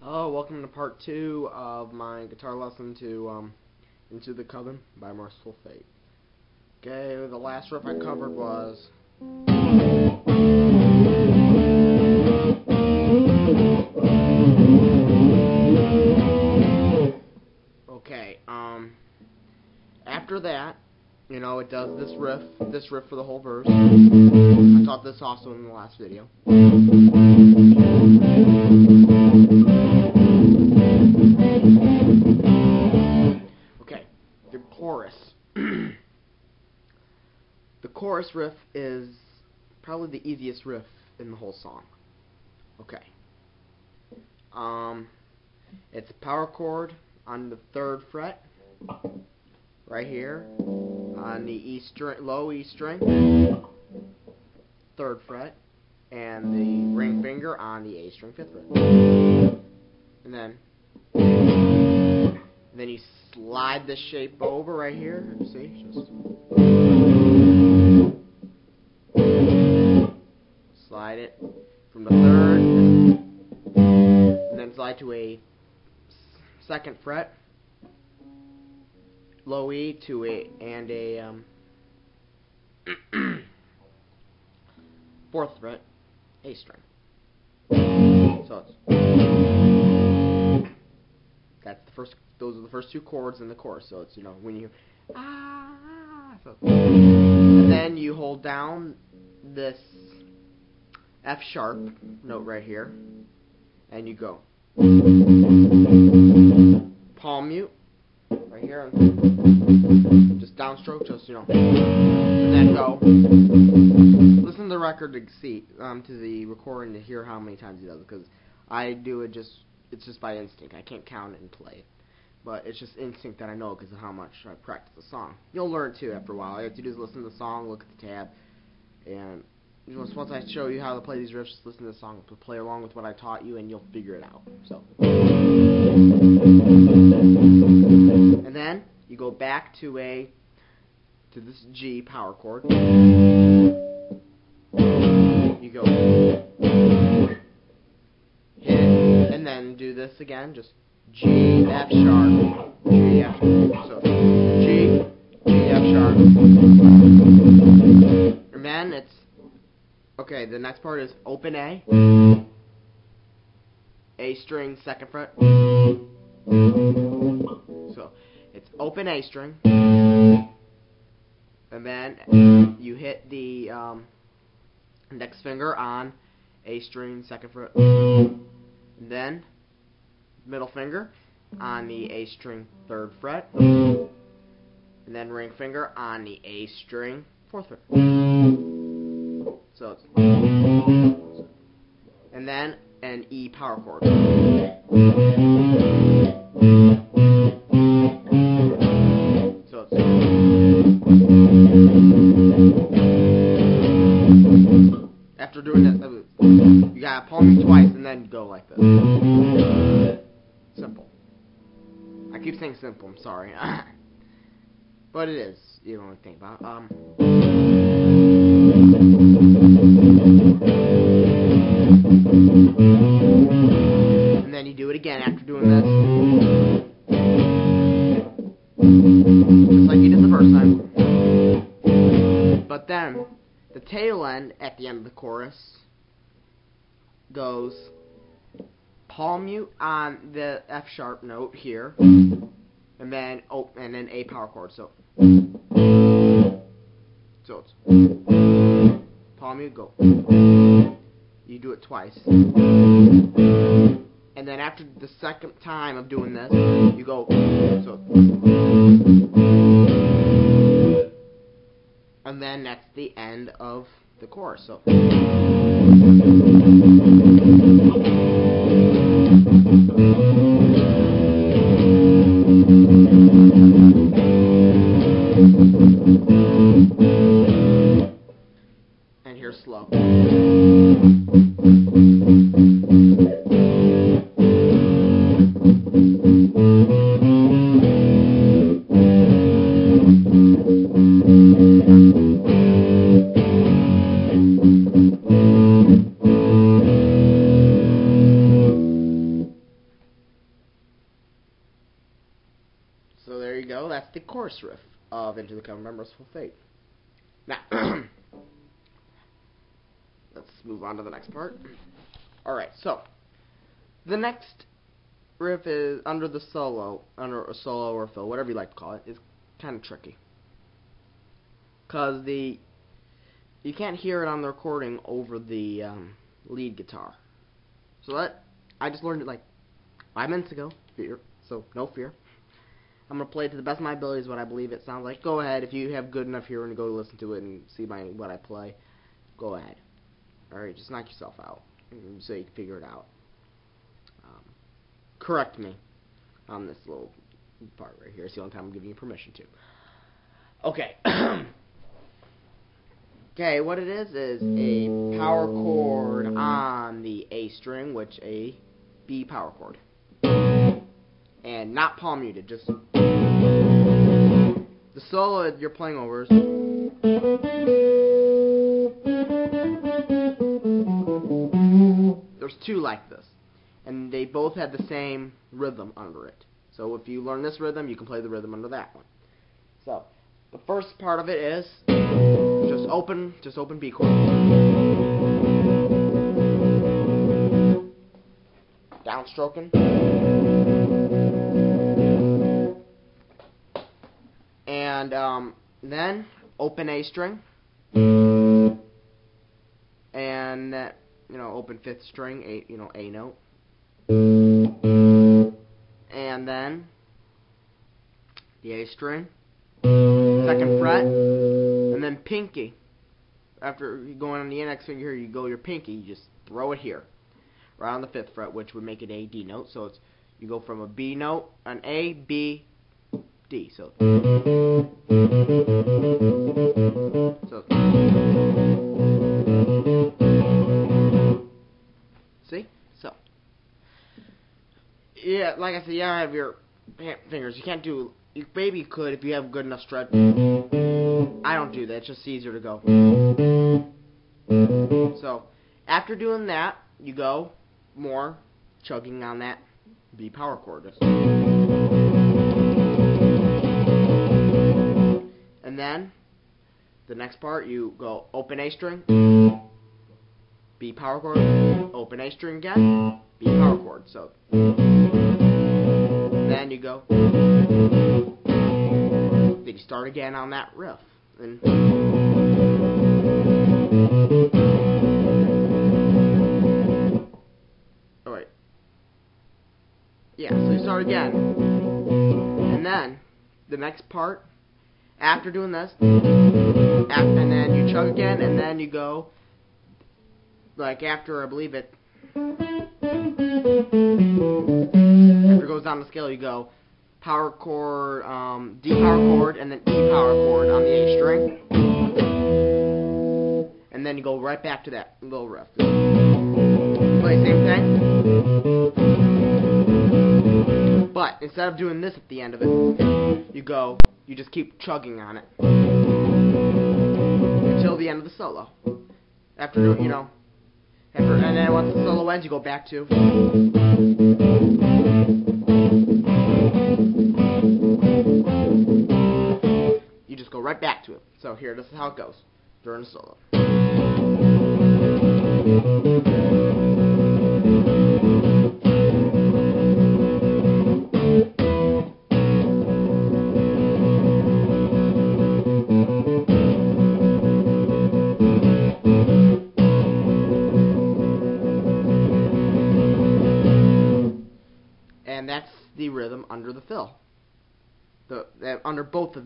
Hello, welcome to part 2 of my guitar lesson to Into the Coven by Mercyful. Okay, the last riff I covered was okay, after that, you know, it does this riff for the whole verse. I taught this also in the last video. Okay, the chorus. The chorus riff is probably the easiest riff in the whole song. Okay. It's a power chord on the 3rd fret, right here, on the E string, low E string, 3rd fret, and the ring finger on the A string, 5th fret. And then you slide the shape over right here. See, just slide it from the 3rd, and then slide to a 2nd fret, low E to a 4th fret, A string. So that's the first. Those are the first 2 chords in the chorus. So it's, you know, when you so, and then you hold down this F sharp note right here, and you go palm mute right here, and just downstroke, just, you know, and then go. Listen to the record to see to the recording to hear how many times he does it, because I do it it's just by instinct. I can't count it and play it, but it's just instinct that I know because of how much I practice the song. You'll learn too after a while. All you have to do is listen to the song, look at the tab, and once I show you how to play these riffs, just listen to the song, play along with what I taught you, and you'll figure it out. So, and then you go back to this G power chord. You go hit it, and then do this again, just G, F sharp, G, F sharp. So G, F sharp. And then it's okay. The next part is open A string, 2nd fret. So it's open A string, and then you hit the index finger on A string, 2nd fret, and then middle finger on the A string, 3rd fret, and then ring finger on the A string, 4th fret. So it's, and then an E power chord. So it's, after doing that, you gotta palm me twice and then go like this. Simple. I keep saying simple, I'm sorry. But it is, you don't think about it. And then you do it again after doing this. Just like you did the first time. But then, the tail end at the end of the chorus goes palm mute on the F sharp note here, and then A power chord. So it's palm mute, go. You do it twice, and then after the 2nd time of doing this, you go so, and then that's the end of the chorus. So. And here's slow. that's the chorus riff of Into the Coven by Mercyful Fate. Now, let's move on to the next part. Alright, so, the next riff is under a solo or fill, whatever you like to call it, is kind of tricky. Because you can't hear it on the recording over the lead guitar. So I just learned it like 5 minutes ago, so no fear. I'm going to play it to the best of my abilities what I believe it sounds like. Go ahead, if you have good enough hearing to go listen to it and see what I play, go ahead. Alright, just knock yourself out so you can figure it out. Correct me on this little part right here. It's the only time I'm giving you permission to. Okay. Okay, what it is a power chord on the A string, which a B power chord. And not palm muted, just the solo you're playing over is there's two like this, and they both have the same rhythm under it. So if you learn this rhythm, you can play the rhythm under that one. So the first part of it is just open B chord, downstroking, and then open A string, and open 5th string, A note, and then the A string, 2nd fret, and then pinky. After going on the index finger here, you go your pinky, you just throw it here, right on the 5th fret, which would make it a D note. So you go from a B note, an A, B, D. So see? So yeah, like I said, you gotta have your fingers. You can't do. Maybe you could if you have good enough stretch. I don't do that. It's just easier to go. So after doing that, you go more chugging on that B power chord. And then the next part, you go open A string, B power chord, open A string again, B power chord. So then you go. Then you start again on that riff. And alright. Yeah, so you start again. And then the next part, after doing this, and then you chug again, and then you go, like after, I believe it, after it goes down the scale, you go power chord, D power chord, and then E power chord on the A string. And then you go right back to that little riff. Play the same thing. But instead of doing this at the end of it, you just keep chugging on it until the end of the solo. After, and then once the solo ends, you go back to. You just go right back to it. So here, this is how it goes during the solo. And that's the rhythm under the fill. Under both of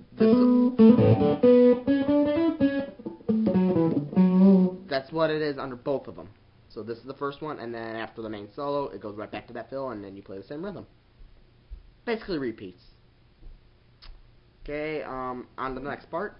that's what it is under both of them. So this is the first one, and then after the main solo, it goes right back to that fill, and then you play the same rhythm. Basically repeats. Okay, on to the next part.